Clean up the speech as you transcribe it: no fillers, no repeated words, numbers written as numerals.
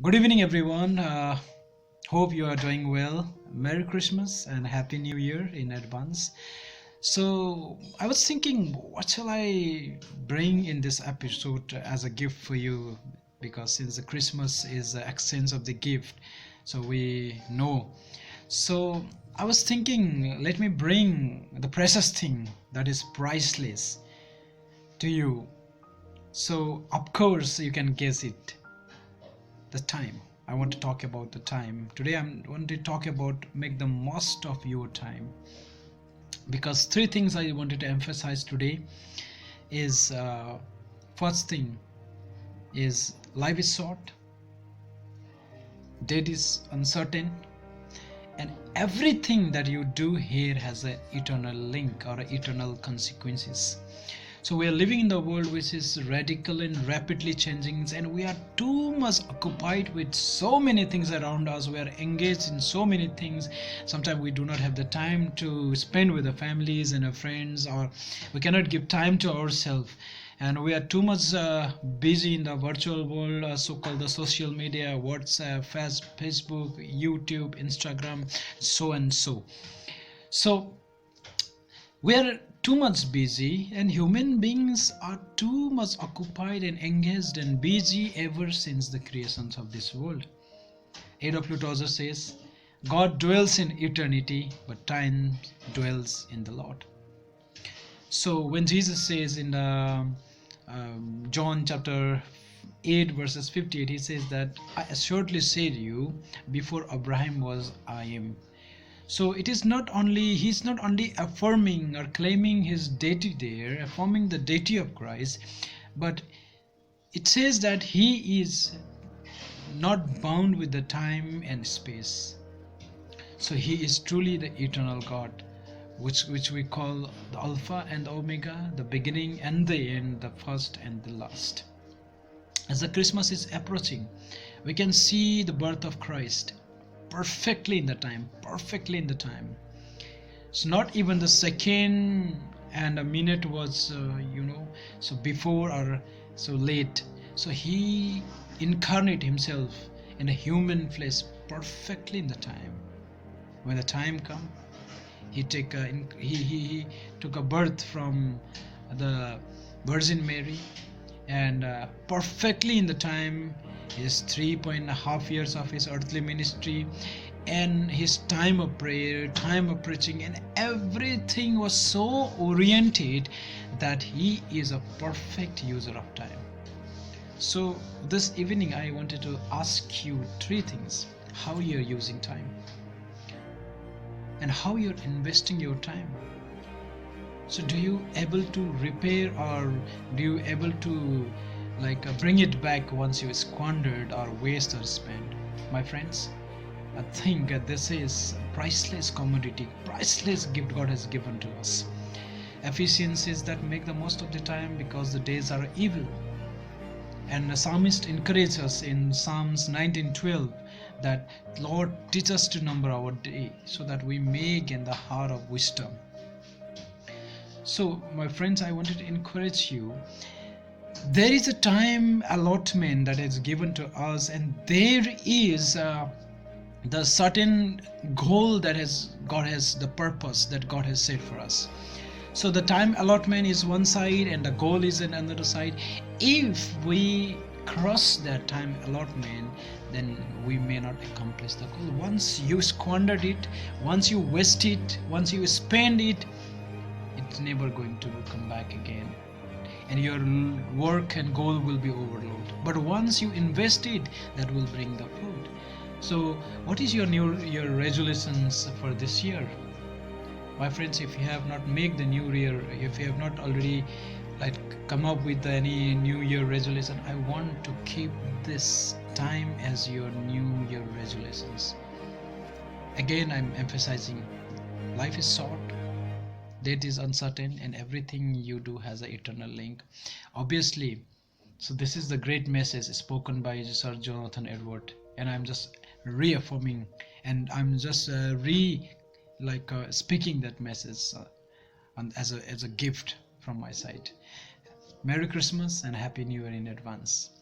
Good evening, everyone. Hope you are doing well. Merry Christmas and Happy New Year in advance. So, I was thinking, what shall I bring in this episode as a gift for you? Because since the Christmas is the exchange of the gift, so we know. So, I was thinking, let me bring the precious thing that is priceless to you. So, of course, you can guess it, the time. I want to talk about the time today. I want to talk about make the most of your time, because three things I wanted to emphasize today is first thing is life is short, date is uncertain, and everything that you do here has an eternal link or eternal consequences. So we are living in the world which is radical and rapidly changing, and we are too much occupied with so many things around us. We are engaged in so many things. Sometimes we do not have the time to spend with the families and our friends, or we cannot give time to ourselves. And we are too much busy in the virtual world, so-called the social media, WhatsApp, Facebook, YouTube, Instagram, so and so. So we are too much busy, and human beings are too much occupied and engaged and busy ever since the creations of this world. A.W. Tozer says, God dwells in eternity, but time dwells in the Lord. So when Jesus says in the John chapter 8 verses 58, he says that I assuredly say to you, before Abraham was, I am. So it is not only, he's not only affirming or claiming his deity there, affirming the deity of Christ, but it says that he is not bound with the time and space. So he is truly the eternal God, which we call the Alpha and the Omega, the beginning and the end, the first and the last. As the Christmas is approaching, we can see the birth of Christ perfectly in the time. So not even the second and a minute was so before or so late. So he incarnate himself in a human flesh perfectly in the time. When the time come, he took a birth from the Virgin Mary, and perfectly in the time, his 3.5 years of his earthly ministry, and his time of prayer, time of preaching, and everything was so oriented that he is a perfect user of time. So this evening I wanted to ask you three things: how you're using time, and how you're investing your time. So do you able to repair, or do you able to bring it back once you squandered or waste or spent? My friends, I think this is priceless commodity, priceless gift God has given to us. Ephesians says that make the most of the time because the days are evil. And the psalmist encourages us in Psalms 19:12 that Lord, teach us to number our day so that we may gain the heart of wisdom. So my friends, I wanted to encourage you. There is a time allotment that is given to us, and there is the certain goal that God has, the purpose that God has set for us. So the time allotment is one side and the goal is on another side. If we cross that time allotment, then we may not accomplish the goal. Once you squandered it, once you waste it, once you spend it, it's never going to come back again, and your work and goal will be overloaded. But once you invest it, that will bring the fruit. So what is your new year resolutions for this year? My friends, if you have not made the new year, if you have not already come up with any new year resolution, I want to keep this time as your new year resolutions. Again, I'm emphasizing, life is short, date is uncertain, and everything you do has an eternal link, obviously. So this is the great message spoken by Sir Jonathan Edward, and I'm just reaffirming, and I'm just speaking that message as a gift from my side. Merry Christmas and Happy New Year in advance.